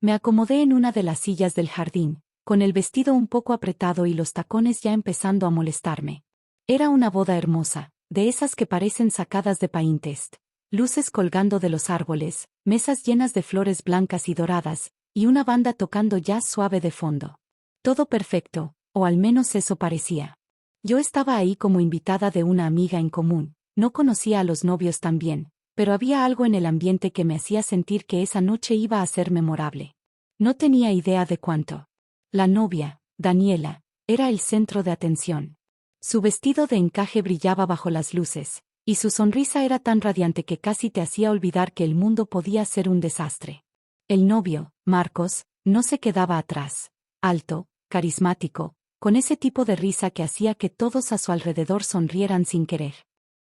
Me acomodé en una de las sillas del jardín, con el vestido un poco apretado y los tacones ya empezando a molestarme. Era una boda hermosa, de esas que parecen sacadas de Pinterest. Luces colgando de los árboles, mesas llenas de flores blancas y doradas, y una banda tocando jazz suave de fondo. Todo perfecto, o al menos eso parecía. Yo estaba ahí como invitada de una amiga en común, no conocía a los novios tan bien, pero había algo en el ambiente que me hacía sentir que esa noche iba a ser memorable. No tenía idea de cuánto. La novia, Daniela, era el centro de atención. Su vestido de encaje brillaba bajo las luces, y su sonrisa era tan radiante que casi te hacía olvidar que el mundo podía ser un desastre. El novio, Marcos, no se quedaba atrás. Alto, carismático, con ese tipo de risa que hacía que todos a su alrededor sonrieran sin querer.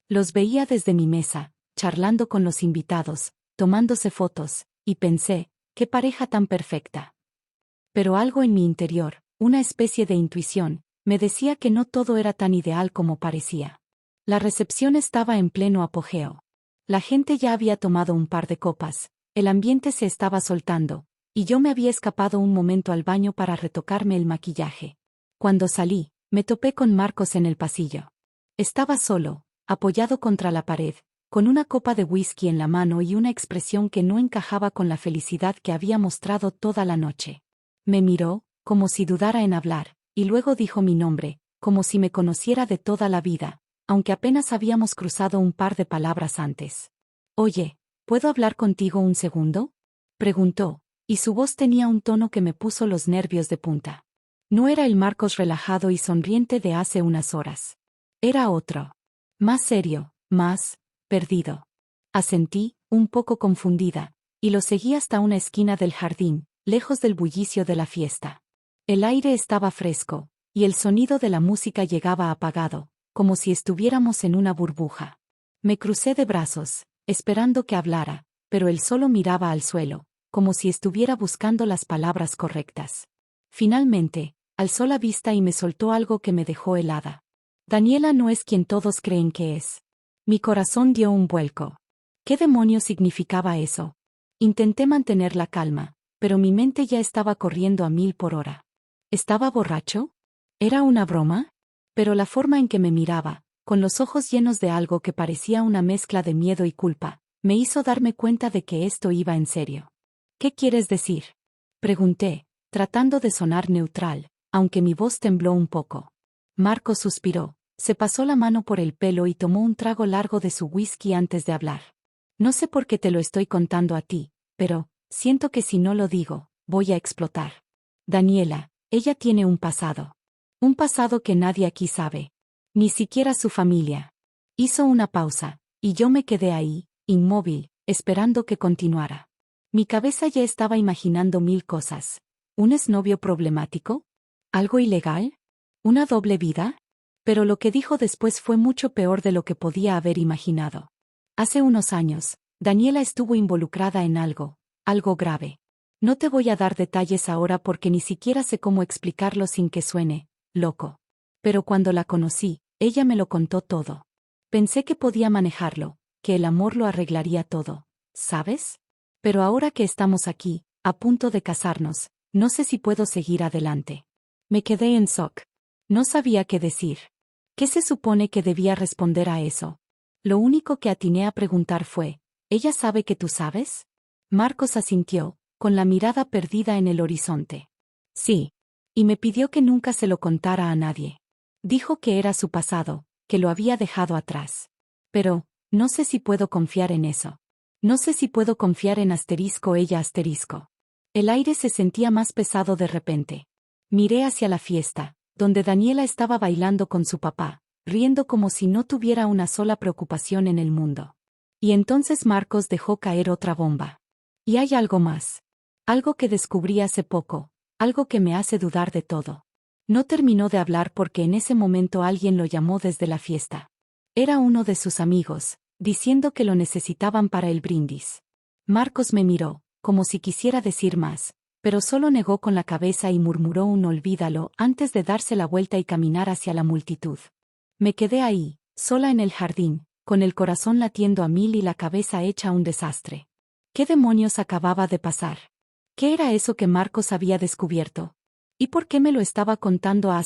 Los veía desde mi mesa, charlando con los invitados, tomándose fotos, y pensé, qué pareja tan perfecta. Pero algo en mi interior, una especie de intuición, me decía que no todo era tan ideal como parecía. La recepción estaba en pleno apogeo. La gente ya había tomado un par de copas, el ambiente se estaba soltando, y yo me había escapado un momento al baño para retocarme el maquillaje. Cuando salí, me topé con Marcos en el pasillo. Estaba solo, apoyado contra la pared, con una copa de whisky en la mano y una expresión que no encajaba con la felicidad que había mostrado toda la noche. Me miró, como si dudara en hablar, y luego dijo mi nombre, como si me conociera de toda la vida, aunque apenas habíamos cruzado un par de palabras antes. «Oye, ¿puedo hablar contigo un segundo?», preguntó, y su voz tenía un tono que me puso los nervios de punta. No era el Marcos relajado y sonriente de hace unas horas. Era otro. Más serio, más perdido. Asentí, un poco confundida, y lo seguí hasta una esquina del jardín, lejos del bullicio de la fiesta. El aire estaba fresco, y el sonido de la música llegaba apagado, como si estuviéramos en una burbuja. Me crucé de brazos, esperando que hablara, pero él solo miraba al suelo, como si estuviera buscando las palabras correctas. Finalmente, alzó la vista y me soltó algo que me dejó helada. Daniela no es quien todos creen que es. Mi corazón dio un vuelco. ¿Qué demonios significaba eso? Intenté mantener la calma, pero mi mente ya estaba corriendo a 1000 por hora. ¿Estaba borracho? ¿Era una broma? Pero la forma en que me miraba, con los ojos llenos de algo que parecía una mezcla de miedo y culpa, me hizo darme cuenta de que esto iba en serio. ¿Qué quieres decir?, pregunté, tratando de sonar neutral, aunque mi voz tembló un poco. Marco suspiró, se pasó la mano por el pelo y tomó un trago largo de su whisky antes de hablar. No sé por qué te lo estoy contando a ti, pero siento que si no lo digo, voy a explotar. Daniela, ella tiene un pasado. Un pasado que nadie aquí sabe. Ni siquiera su familia. Hizo una pausa, y yo me quedé ahí, inmóvil, esperando que continuara. Mi cabeza ya estaba imaginando 1000 cosas. ¿Un exnovio problemático? ¿Algo ilegal? ¿Una doble vida? Pero lo que dijo después fue mucho peor de lo que podía haber imaginado. Hace unos años, Daniela estuvo involucrada en algo grave. No te voy a dar detalles ahora porque ni siquiera sé cómo explicarlo sin que suene loco. Pero cuando la conocí, ella me lo contó todo. Pensé que podía manejarlo, que el amor lo arreglaría todo, ¿sabes? Pero ahora que estamos aquí, a punto de casarnos, no sé si puedo seguir adelante. Me quedé en shock. No sabía qué decir. ¿Qué se supone que debía responder a eso? Lo único que atiné a preguntar fue, ¿ella sabe que tú sabes? Marcos asintió, con la mirada perdida en el horizonte. Sí. Y me pidió que nunca se lo contara a nadie. Dijo que era su pasado, que lo había dejado atrás. Pero, no sé si puedo confiar en eso. No sé si puedo confiar en ella. El aire se sentía más pesado de repente. Miré hacia la fiesta, donde Daniela estaba bailando con su papá, riendo como si no tuviera una sola preocupación en el mundo. Y entonces Marcos dejó caer otra bomba. Y hay algo más. Algo que descubrí hace poco, algo que me hace dudar de todo. No terminó de hablar porque en ese momento alguien lo llamó desde la fiesta. Era uno de sus amigos, diciendo que lo necesitaban para el brindis. Marcos me miró, como si quisiera decir más, pero solo negó con la cabeza y murmuró un olvídalo antes de darse la vuelta y caminar hacia la multitud. Me quedé ahí, sola en el jardín, con el corazón latiendo a 1000 y la cabeza hecha un desastre. ¿Qué demonios acababa de pasar? ¿Qué era eso que Marcos había descubierto? ¿Y por qué me lo estaba contando a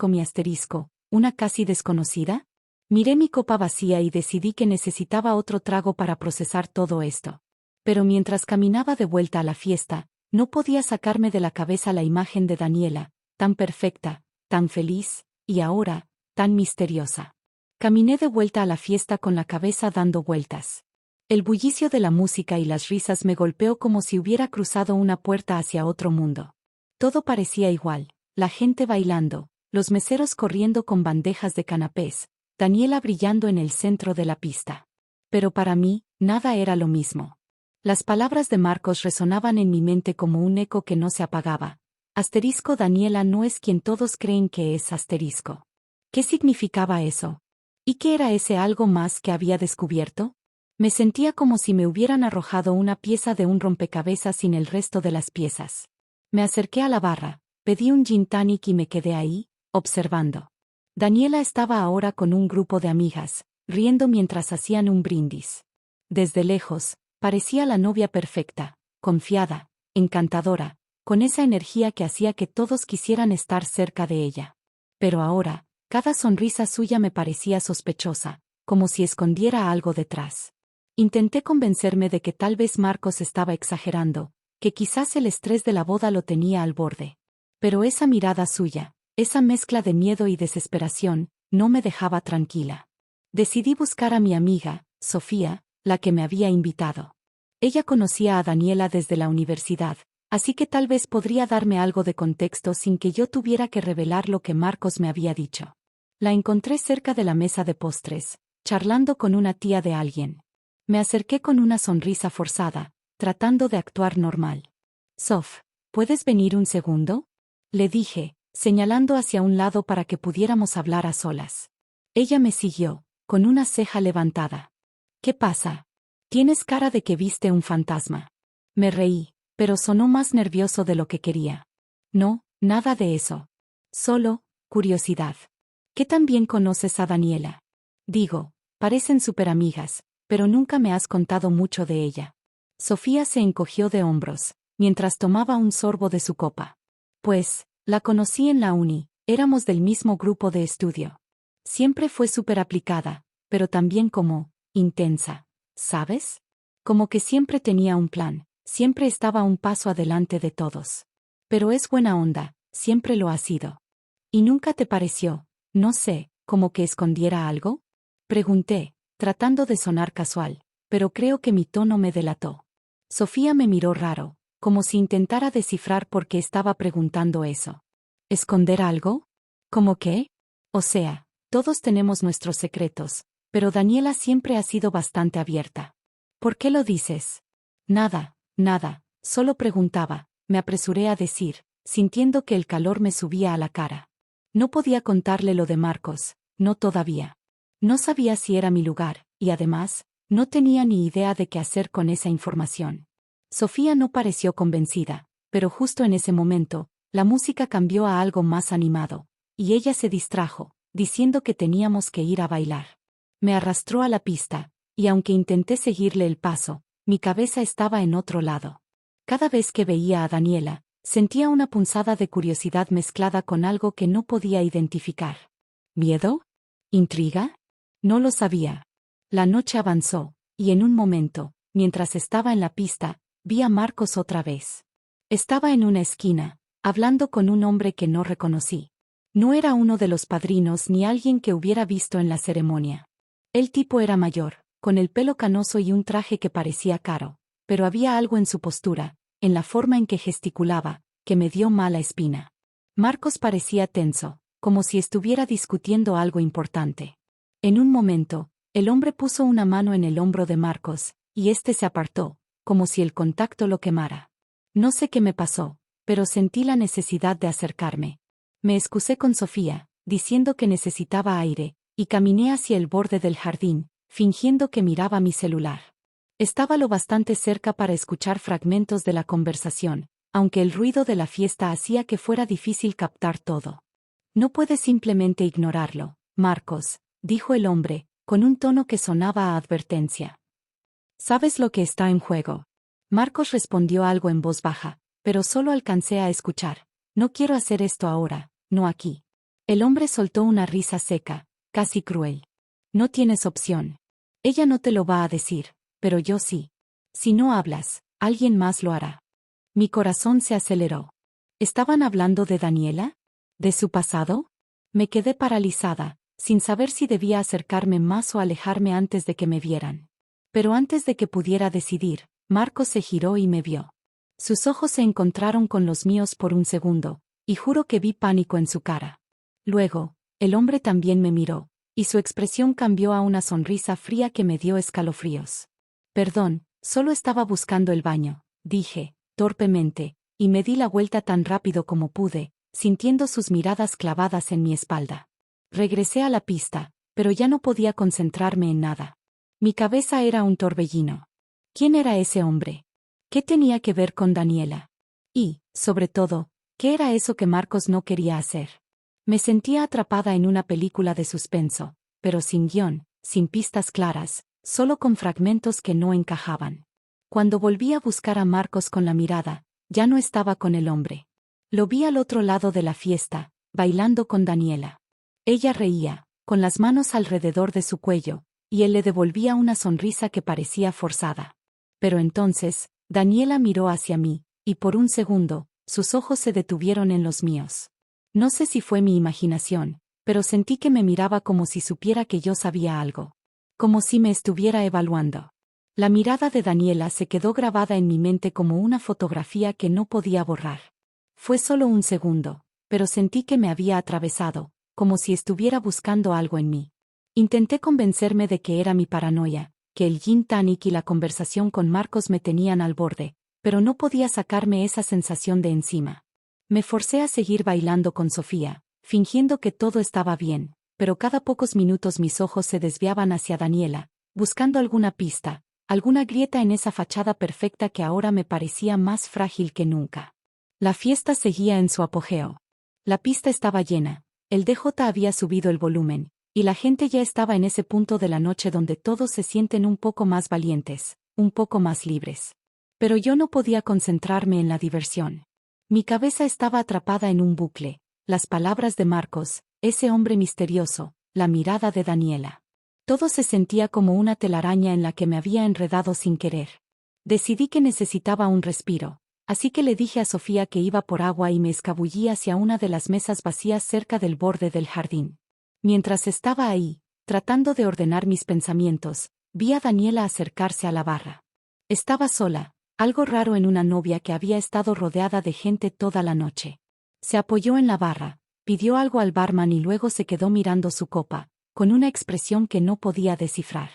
mi asterisco, una casi desconocida? Miré mi copa vacía y decidí que necesitaba otro trago para procesar todo esto. Pero mientras caminaba de vuelta a la fiesta, no podía sacarme de la cabeza la imagen de Daniela, tan perfecta, tan feliz, y ahora, tan misteriosa. Caminé de vuelta a la fiesta con la cabeza dando vueltas. El bullicio de la música y las risas me golpeó como si hubiera cruzado una puerta hacia otro mundo. Todo parecía igual, la gente bailando, los meseros corriendo con bandejas de canapés, Daniela brillando en el centro de la pista. Pero para mí, nada era lo mismo. Las palabras de Marcos resonaban en mi mente como un eco que no se apagaba. Asterisco Daniela no es quien todos creen que es asterisco. ¿Qué significaba eso? ¿Y qué era ese algo más que había descubierto? Me sentía como si me hubieran arrojado una pieza de un rompecabezas sin el resto de las piezas. Me acerqué a la barra, pedí un gin tonic y me quedé ahí, observando. Daniela estaba ahora con un grupo de amigas, riendo mientras hacían un brindis. Desde lejos, parecía la novia perfecta, confiada, encantadora, con esa energía que hacía que todos quisieran estar cerca de ella. Pero ahora, cada sonrisa suya me parecía sospechosa, como si escondiera algo detrás. Intenté convencerme de que tal vez Marcos estaba exagerando, que quizás el estrés de la boda lo tenía al borde. Pero esa mirada suya, esa mezcla de miedo y desesperación, no me dejaba tranquila. Decidí buscar a mi amiga, Sofía, la que me había invitado. Ella conocía a Daniela desde la universidad, así que tal vez podría darme algo de contexto sin que yo tuviera que revelar lo que Marcos me había dicho. La encontré cerca de la mesa de postres, charlando con una tía de alguien. Me acerqué con una sonrisa forzada, tratando de actuar normal. Sof, ¿puedes venir un segundo? Le dije, señalando hacia un lado para que pudiéramos hablar a solas. Ella me siguió, con una ceja levantada. ¿Qué pasa? Tienes cara de que viste un fantasma. Me reí, pero sonó más nervioso de lo que quería. No, nada de eso. Solo, curiosidad. ¿Qué tan bien conoces a Daniela? Digo, parecen superamigas, pero nunca me has contado mucho de ella. Sofía se encogió de hombros, mientras tomaba un sorbo de su copa. Pues, la conocí en la uni, éramos del mismo grupo de estudio. Siempre fue súper aplicada, pero también como, intensa, ¿sabes? Como que siempre tenía un plan, siempre estaba un paso adelante de todos. Pero es buena onda, siempre lo ha sido. ¿Y nunca te pareció, no sé, como que escondiera algo? Pregunté, tratando de sonar casual, pero creo que mi tono me delató. Sofía me miró raro, como si intentara descifrar por qué estaba preguntando eso. ¿Esconder algo? ¿Cómo qué? O sea, todos tenemos nuestros secretos, pero Daniela siempre ha sido bastante abierta. ¿Por qué lo dices? Nada, nada, solo preguntaba, me apresuré a decir, sintiendo que el calor me subía a la cara. No podía contarle lo de Marcos, no todavía. No sabía si era mi lugar, y además, no tenía ni idea de qué hacer con esa información. Sofía no pareció convencida, pero justo en ese momento, la música cambió a algo más animado, y ella se distrajo, diciendo que teníamos que ir a bailar. Me arrastró a la pista, y aunque intenté seguirle el paso, mi cabeza estaba en otro lado. Cada vez que veía a Daniela, sentía una punzada de curiosidad mezclada con algo que no podía identificar. ¿Miedo? ¿Intriga? No lo sabía. La noche avanzó, y en un momento, mientras estaba en la pista, vi a Marcos otra vez. Estaba en una esquina, hablando con un hombre que no reconocí. No era uno de los padrinos ni alguien que hubiera visto en la ceremonia. El tipo era mayor, con el pelo canoso y un traje que parecía caro, pero había algo en su postura, en la forma en que gesticulaba, que me dio mala espina. Marcos parecía tenso, como si estuviera discutiendo algo importante. En un momento, el hombre puso una mano en el hombro de Marcos, y éste se apartó, como si el contacto lo quemara. No sé qué me pasó, pero sentí la necesidad de acercarme. Me excusé con Sofía, diciendo que necesitaba aire, y caminé hacia el borde del jardín, fingiendo que miraba mi celular. Estaba lo bastante cerca para escuchar fragmentos de la conversación, aunque el ruido de la fiesta hacía que fuera difícil captar todo. No puedes simplemente ignorarlo, Marcos, dijo el hombre, con un tono que sonaba a advertencia. ¿Sabes lo que está en juego? Marcos respondió algo en voz baja, pero solo alcancé a escuchar. No quiero hacer esto ahora, no aquí. El hombre soltó una risa seca, casi cruel. No tienes opción. Ella no te lo va a decir, pero yo sí. Si no hablas, alguien más lo hará. Mi corazón se aceleró. ¿Estaban hablando de Daniela? ¿De su pasado? Me quedé paralizada, sin saber si debía acercarme más o alejarme antes de que me vieran. Pero antes de que pudiera decidir, Marcos se giró y me vio. Sus ojos se encontraron con los míos por un segundo, y juro que vi pánico en su cara. Luego, el hombre también me miró, y su expresión cambió a una sonrisa fría que me dio escalofríos. Perdón, solo estaba buscando el baño, dije, torpemente, y me di la vuelta tan rápido como pude, sintiendo sus miradas clavadas en mi espalda. Regresé a la pista, pero ya no podía concentrarme en nada. Mi cabeza era un torbellino. ¿Quién era ese hombre? ¿Qué tenía que ver con Daniela? Y, sobre todo, ¿qué era eso que Marcos no quería hacer? Me sentía atrapada en una película de suspenso, pero sin guión, sin pistas claras, solo con fragmentos que no encajaban. Cuando volví a buscar a Marcos con la mirada, ya no estaba con el hombre. Lo vi al otro lado de la fiesta, bailando con Daniela. Ella reía, con las manos alrededor de su cuello, y él le devolvía una sonrisa que parecía forzada. Pero entonces, Daniela miró hacia mí, y por un segundo, sus ojos se detuvieron en los míos. No sé si fue mi imaginación, pero sentí que me miraba como si supiera que yo sabía algo. Como si me estuviera evaluando. La mirada de Daniela se quedó grabada en mi mente como una fotografía que no podía borrar. Fue solo un segundo, pero sentí que me había atravesado, como si estuviera buscando algo en mí. Intenté convencerme de que era mi paranoia, que el gin tonic y la conversación con Marcos me tenían al borde, pero no podía sacarme esa sensación de encima. Me forcé a seguir bailando con Sofía, fingiendo que todo estaba bien, pero cada pocos minutos mis ojos se desviaban hacia Daniela, buscando alguna pista, alguna grieta en esa fachada perfecta que ahora me parecía más frágil que nunca. La fiesta seguía en su apogeo. La pista estaba llena, el DJ había subido el volumen, y la gente ya estaba en ese punto de la noche donde todos se sienten un poco más valientes, un poco más libres. Pero yo no podía concentrarme en la diversión. Mi cabeza estaba atrapada en un bucle, las palabras de Marcos, ese hombre misterioso, la mirada de Daniela. Todo se sentía como una telaraña en la que me había enredado sin querer. Decidí que necesitaba un respiro, así que le dije a Sofía que iba por agua y me escabullí hacia una de las mesas vacías cerca del borde del jardín. Mientras estaba ahí, tratando de ordenar mis pensamientos, vi a Daniela acercarse a la barra. Estaba sola, algo raro en una novia que había estado rodeada de gente toda la noche. Se apoyó en la barra, pidió algo al barman y luego se quedó mirando su copa, con una expresión que no podía descifrar.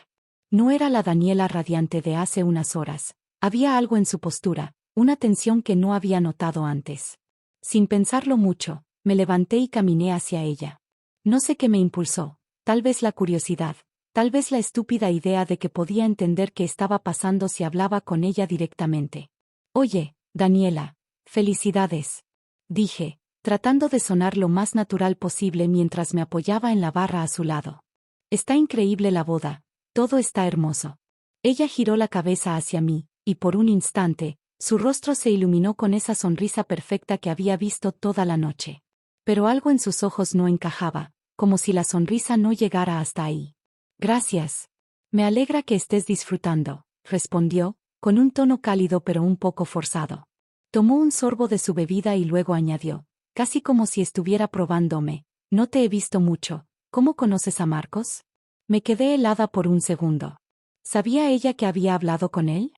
No era la Daniela radiante de hace unas horas, había algo en su postura, una tensión que no había notado antes. Sin pensarlo mucho, me levanté y caminé hacia ella. No sé qué me impulsó, tal vez la curiosidad, tal vez la estúpida idea de que podía entender qué estaba pasando si hablaba con ella directamente. Oye, Daniela, felicidades, dije, tratando de sonar lo más natural posible mientras me apoyaba en la barra a su lado. Está increíble la boda, todo está hermoso. Ella giró la cabeza hacia mí, y por un instante, su rostro se iluminó con esa sonrisa perfecta que había visto toda la noche. Pero algo en sus ojos no encajaba, como si la sonrisa no llegara hasta ahí. Gracias. Me alegra que estés disfrutando, respondió, con un tono cálido pero un poco forzado. Tomó un sorbo de su bebida y luego añadió, casi como si estuviera probándome, no te he visto mucho, ¿cómo conoces a Marcos? Me quedé helada por un segundo. ¿Sabía ella que había hablado con él?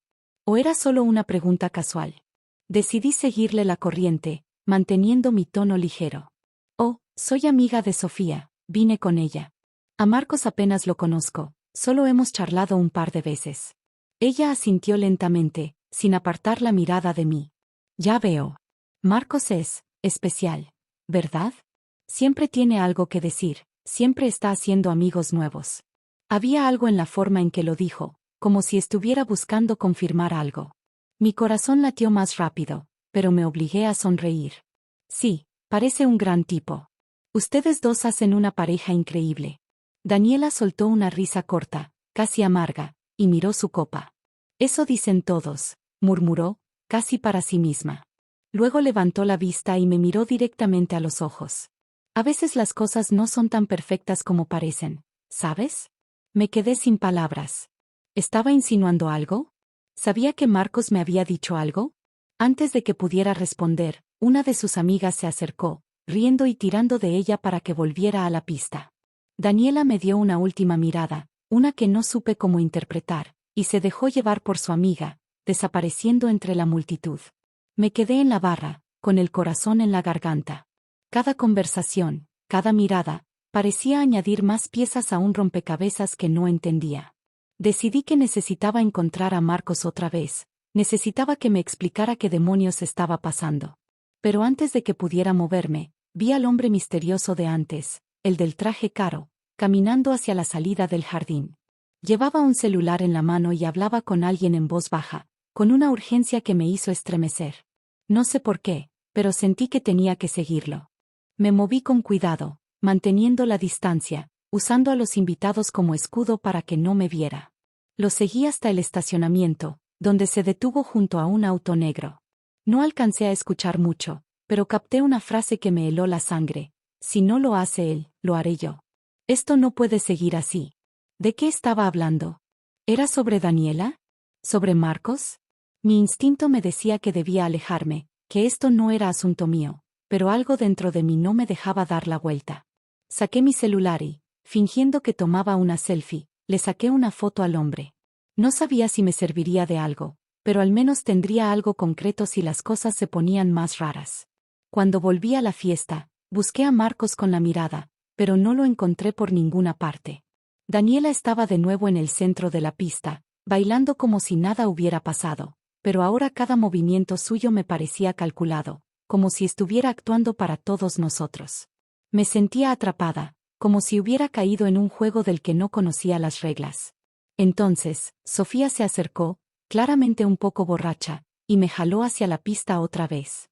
¿O era solo una pregunta casual? Decidí seguirle la corriente, manteniendo mi tono ligero. Oh, soy amiga de Sofía, vine con ella. A Marcos apenas lo conozco, solo hemos charlado un par de veces. Ella asintió lentamente, sin apartar la mirada de mí. Ya veo. Marcos es especial, ¿verdad? Siempre tiene algo que decir, siempre está haciendo amigos nuevos. Había algo en la forma en que lo dijo, como si estuviera buscando confirmar algo. Mi corazón latió más rápido, pero me obligué a sonreír. Sí, parece un gran tipo. Ustedes dos hacen una pareja increíble. Daniela soltó una risa corta, casi amarga, y miró su copa. Eso dicen todos, murmuró, casi para sí misma. Luego levantó la vista y me miró directamente a los ojos. A veces las cosas no son tan perfectas como parecen, ¿sabes? Me quedé sin palabras. ¿Estaba insinuando algo? ¿Sabía que Marcos me había dicho algo? Antes de que pudiera responder, una de sus amigas se acercó, riendo y tirando de ella para que volviera a la pista. Daniela me dio una última mirada, una que no supe cómo interpretar, y se dejó llevar por su amiga, desapareciendo entre la multitud. Me quedé en la barra, con el corazón en la garganta. Cada conversación, cada mirada, parecía añadir más piezas a un rompecabezas que no entendía. Decidí que necesitaba encontrar a Marcos otra vez, necesitaba que me explicara qué demonios estaba pasando. Pero antes de que pudiera moverme, vi al hombre misterioso de antes, el del traje caro, caminando hacia la salida del jardín. Llevaba un celular en la mano y hablaba con alguien en voz baja, con una urgencia que me hizo estremecer. No sé por qué, pero sentí que tenía que seguirlo. Me moví con cuidado, manteniendo la distancia, usando a los invitados como escudo para que no me viera. Lo seguí hasta el estacionamiento, donde se detuvo junto a un auto negro. No alcancé a escuchar mucho, pero capté una frase que me heló la sangre. Si no lo hace él, lo haré yo. Esto no puede seguir así. ¿De qué estaba hablando? ¿Era sobre Daniela? ¿Sobre Marcos? Mi instinto me decía que debía alejarme, que esto no era asunto mío, pero algo dentro de mí no me dejaba dar la vuelta. Saqué mi celular y, fingiendo que tomaba una selfie, le saqué una foto al hombre. No sabía si me serviría de algo, pero al menos tendría algo concreto si las cosas se ponían más raras. Cuando volví a la fiesta, busqué a Marcos con la mirada, pero no lo encontré por ninguna parte. Daniela estaba de nuevo en el centro de la pista, bailando como si nada hubiera pasado, pero ahora cada movimiento suyo me parecía calculado, como si estuviera actuando para todos nosotros. Me sentía atrapada, como si hubiera caído en un juego del que no conocía las reglas. Entonces, Sofía se acercó, claramente un poco borracha, y me jaló hacia la pista otra vez.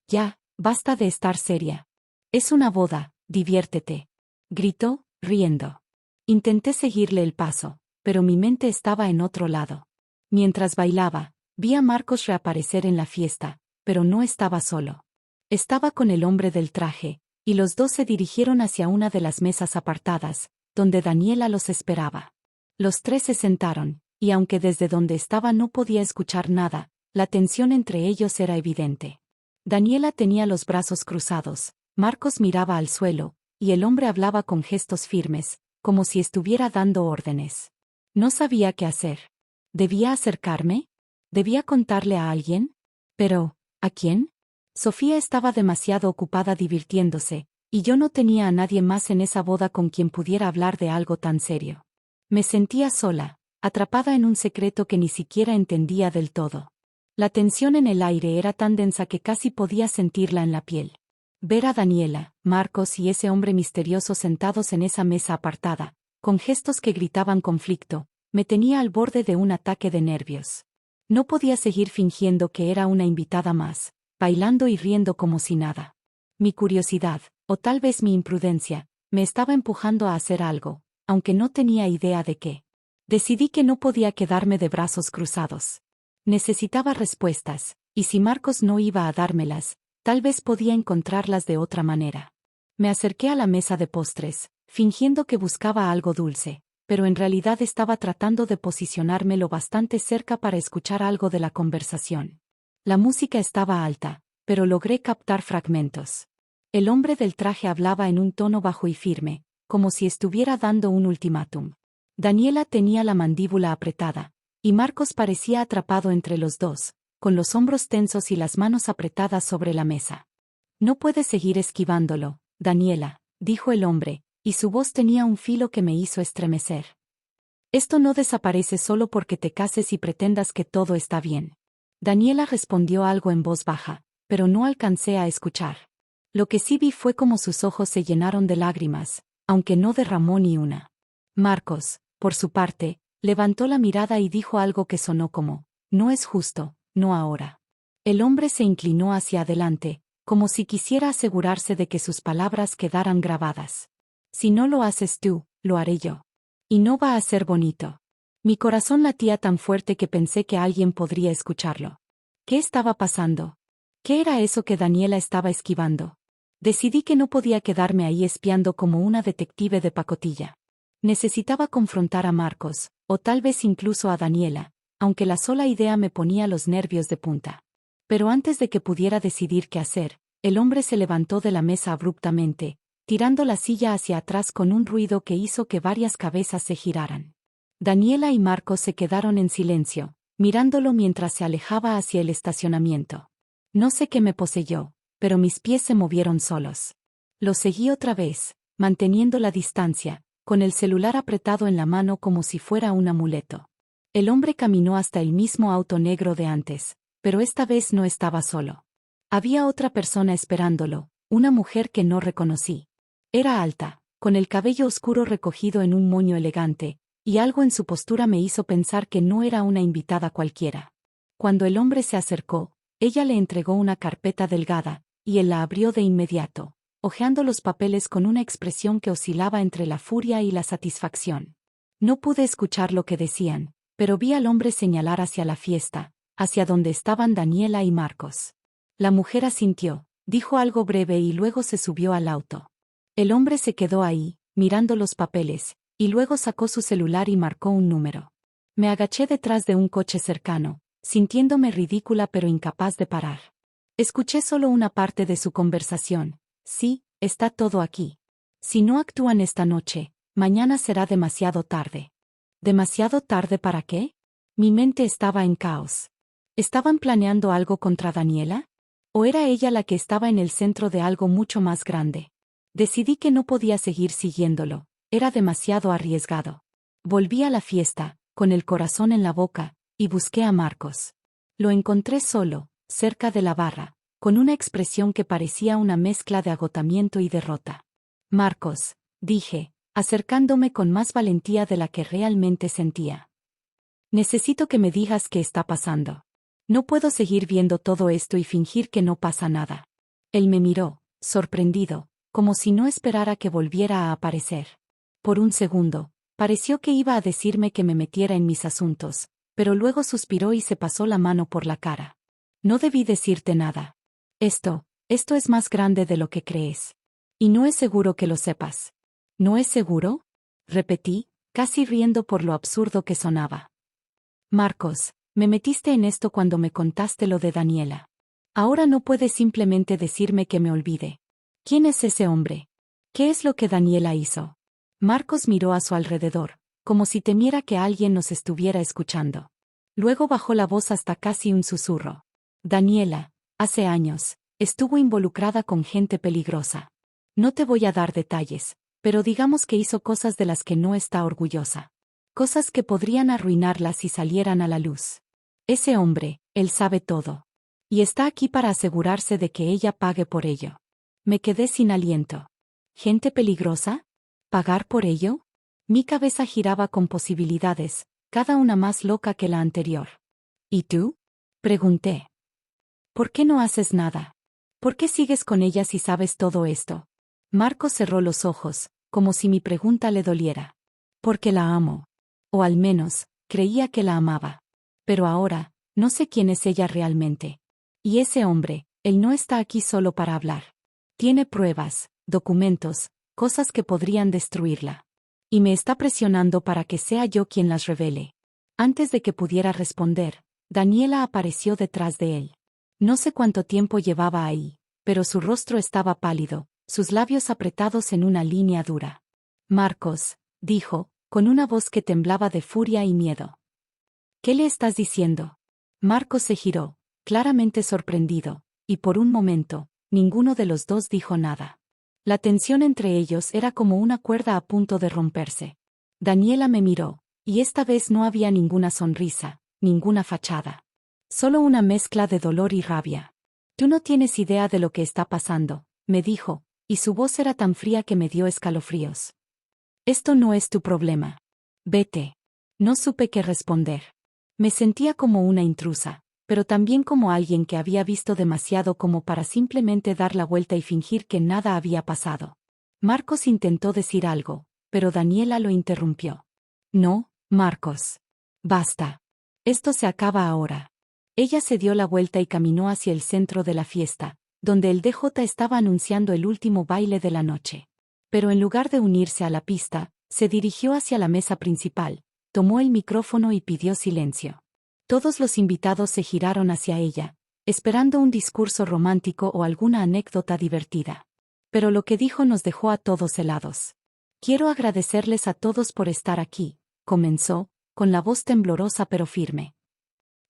Ya, basta de estar seria. Es una boda, diviértete. Gritó, riendo. Intenté seguirle el paso, pero mi mente estaba en otro lado. Mientras bailaba, vi a Marcos reaparecer en la fiesta, pero no estaba solo. Estaba con el hombre del traje, y los dos se dirigieron hacia una de las mesas apartadas, donde Daniela los esperaba. Los tres se sentaron, y aunque desde donde estaba no podía escuchar nada, la tensión entre ellos era evidente. Daniela tenía los brazos cruzados, Marcos miraba al suelo, y el hombre hablaba con gestos firmes, como si estuviera dando órdenes. No sabía qué hacer. ¿Debía acercarme? ¿Debía contarle a alguien? Pero, ¿a quién? Sofía estaba demasiado ocupada divirtiéndose, y yo no tenía a nadie más en esa boda con quien pudiera hablar de algo tan serio. Me sentía sola, atrapada en un secreto que ni siquiera entendía del todo. La tensión en el aire era tan densa que casi podía sentirla en la piel. Ver a Daniela, Marcos y ese hombre misterioso sentados en esa mesa apartada, con gestos que gritaban conflicto, me tenía al borde de un ataque de nervios. No podía seguir fingiendo que era una invitada más, bailando y riendo como si nada. Mi curiosidad, o tal vez mi imprudencia, me estaba empujando a hacer algo, aunque no tenía idea de qué. Decidí que no podía quedarme de brazos cruzados. Necesitaba respuestas, y si Marcos no iba a dármelas, tal vez podía encontrarlas de otra manera. Me acerqué a la mesa de postres, fingiendo que buscaba algo dulce, pero en realidad estaba tratando de posicionarme lo bastante cerca para escuchar algo de la conversación. La música estaba alta, pero logré captar fragmentos. El hombre del traje hablaba en un tono bajo y firme, como si estuviera dando un ultimátum. Daniela tenía la mandíbula apretada, y Marcos parecía atrapado entre los dos, con los hombros tensos y las manos apretadas sobre la mesa. No puedes seguir esquivándolo, Daniela, dijo el hombre, y su voz tenía un filo que me hizo estremecer. Esto no desaparece solo porque te cases y pretendas que todo está bien. Daniela respondió algo en voz baja, pero no alcancé a escuchar. Lo que sí vi fue como sus ojos se llenaron de lágrimas, aunque no derramó ni una. Marcos, por su parte, levantó la mirada y dijo algo que sonó como, no es justo, no ahora. El hombre se inclinó hacia adelante, como si quisiera asegurarse de que sus palabras quedaran grabadas. Si no lo haces tú, lo haré yo. Y no va a ser bonito. Mi corazón latía tan fuerte que pensé que alguien podría escucharlo. ¿Qué estaba pasando? ¿Qué era eso que Daniela estaba esquivando? Decidí que no podía quedarme ahí espiando como una detective de pacotilla. Necesitaba confrontar a Marcos, o tal vez incluso a Daniela, aunque la sola idea me ponía los nervios de punta. Pero antes de que pudiera decidir qué hacer, el hombre se levantó de la mesa abruptamente, tirando la silla hacia atrás con un ruido que hizo que varias cabezas se giraran. Daniela y Marcos se quedaron en silencio, mirándolo mientras se alejaba hacia el estacionamiento. No sé qué me poseyó, pero mis pies se movieron solos. Lo seguí otra vez, manteniendo la distancia, con el celular apretado en la mano como si fuera un amuleto. El hombre caminó hasta el mismo auto negro de antes, pero esta vez no estaba solo. Había otra persona esperándolo, una mujer que no reconocí. Era alta, con el cabello oscuro recogido en un moño elegante, y algo en su postura me hizo pensar que no era una invitada cualquiera. Cuando el hombre se acercó, ella le entregó una carpeta delgada, y él la abrió de inmediato, hojeando los papeles con una expresión que oscilaba entre la furia y la satisfacción. No pude escuchar lo que decían, pero vi al hombre señalar hacia la fiesta, hacia donde estaban Daniela y Marcos. La mujer asintió, dijo algo breve y luego se subió al auto. El hombre se quedó ahí, mirando los papeles, y luego sacó su celular y marcó un número. Me agaché detrás de un coche cercano, sintiéndome ridícula pero incapaz de parar. Escuché solo una parte de su conversación. Sí, está todo aquí. Si no actúan esta noche, mañana será demasiado tarde. ¿Demasiado tarde para qué? Mi mente estaba en caos. ¿Estaban planeando algo contra Daniela? ¿O era ella la que estaba en el centro de algo mucho más grande? Decidí que no podía seguir siguiéndolo, era demasiado arriesgado. Volví a la fiesta, con el corazón en la boca, y busqué a Marcos. Lo encontré solo, cerca de la barra, con una expresión que parecía una mezcla de agotamiento y derrota. Marcos, dije, acercándome con más valentía de la que realmente sentía. Necesito que me digas qué está pasando. No puedo seguir viendo todo esto y fingir que no pasa nada. Él me miró, sorprendido, como si no esperara que volviera a aparecer. Por un segundo, pareció que iba a decirme que me metiera en mis asuntos, pero luego suspiró y se pasó la mano por la cara. No debí decirte nada. Esto es más grande de lo que crees. Y no es seguro que lo sepas. ¿No es seguro? Repetí, casi riendo por lo absurdo que sonaba. Marcos, me metiste en esto cuando me contaste lo de Daniela. Ahora no puedes simplemente decirme que me olvide. ¿Quién es ese hombre? ¿Qué es lo que Daniela hizo? Marcos miró a su alrededor, como si temiera que alguien nos estuviera escuchando. Luego bajó la voz hasta casi un susurro. Daniela, hace años, estuvo involucrada con gente peligrosa. No te voy a dar detalles, pero digamos que hizo cosas de las que no está orgullosa. Cosas que podrían arruinarla si salieran a la luz. Ese hombre, él sabe todo. Y está aquí para asegurarse de que ella pague por ello. Me quedé sin aliento. ¿Gente peligrosa? ¿Pagar por ello? Mi cabeza giraba con posibilidades, cada una más loca que la anterior. ¿Y tú? Pregunté. ¿Por qué no haces nada? ¿Por qué sigues con ella si sabes todo esto? Marcos cerró los ojos, como si mi pregunta le doliera. Porque la amo. O al menos, creía que la amaba. Pero ahora, no sé quién es ella realmente. Y ese hombre, él no está aquí solo para hablar. Tiene pruebas, documentos, cosas que podrían destruirla. Y me está presionando para que sea yo quien las revele. Antes de que pudiera responder, Daniela apareció detrás de él. No sé cuánto tiempo llevaba ahí, pero su rostro estaba pálido, sus labios apretados en una línea dura. Marcos, dijo, con una voz que temblaba de furia y miedo. ¿Qué le estás diciendo? Marcos se giró, claramente sorprendido, y por un momento, ninguno de los dos dijo nada. La tensión entre ellos era como una cuerda a punto de romperse. Daniela me miró, y esta vez no había ninguna sonrisa, ninguna fachada. Solo una mezcla de dolor y rabia. Tú no tienes idea de lo que está pasando, me dijo, y su voz era tan fría que me dio escalofríos. Esto no es tu problema. Vete. No supe qué responder. Me sentía como una intrusa, pero también como alguien que había visto demasiado como para simplemente dar la vuelta y fingir que nada había pasado. Marcos intentó decir algo, pero Daniela lo interrumpió. No, Marcos. Basta. Esto se acaba ahora. Ella se dio la vuelta y caminó hacia el centro de la fiesta, donde el DJ estaba anunciando el último baile de la noche. Pero en lugar de unirse a la pista, se dirigió hacia la mesa principal, tomó el micrófono y pidió silencio. Todos los invitados se giraron hacia ella, esperando un discurso romántico o alguna anécdota divertida. Pero lo que dijo nos dejó a todos helados. Quiero agradecerles a todos por estar aquí, comenzó, con la voz temblorosa pero firme.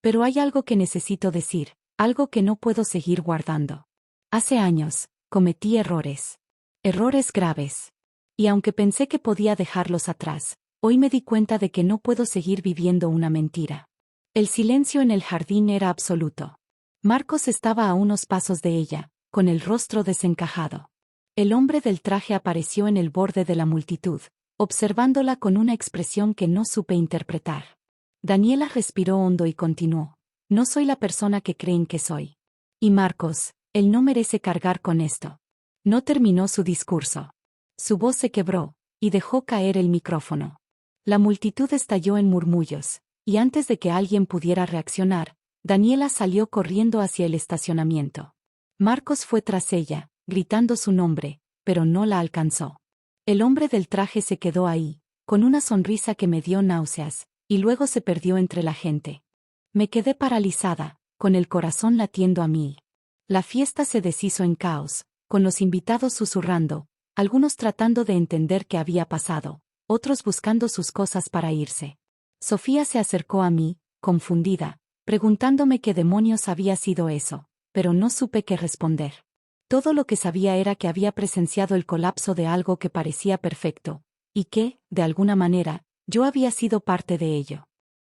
Pero hay algo que necesito decir, algo que no puedo seguir guardando. Hace años, cometí errores. Errores graves. Y aunque pensé que podía dejarlos atrás, hoy me di cuenta de que no puedo seguir viviendo una mentira. El silencio en el jardín era absoluto. Marcos estaba a unos pasos de ella, con el rostro desencajado. El hombre del traje apareció en el borde de la multitud, observándola con una expresión que no supe interpretar. Daniela respiró hondo y continuó. No soy la persona que creen que soy. Y Marcos, él no merece cargar con esto. No terminó su discurso. Su voz se quebró, y dejó caer el micrófono. La multitud estalló en murmullos, y antes de que alguien pudiera reaccionar, Daniela salió corriendo hacia el estacionamiento. Marcos fue tras ella, gritando su nombre, pero no la alcanzó. El hombre del traje se quedó ahí, con una sonrisa que me dio náuseas, y luego se perdió entre la gente. Me quedé paralizada, con el corazón latiendo a mil. La fiesta se deshizo en caos, con los invitados susurrando, algunos tratando de entender qué había pasado, otros buscando sus cosas para irse. Sofía se acercó a mí, confundida, preguntándome qué demonios había sido eso, pero no supe qué responder. Todo lo que sabía era que había presenciado el colapso de algo que parecía perfecto, y que, de alguna manera, yo había sido parte de ello.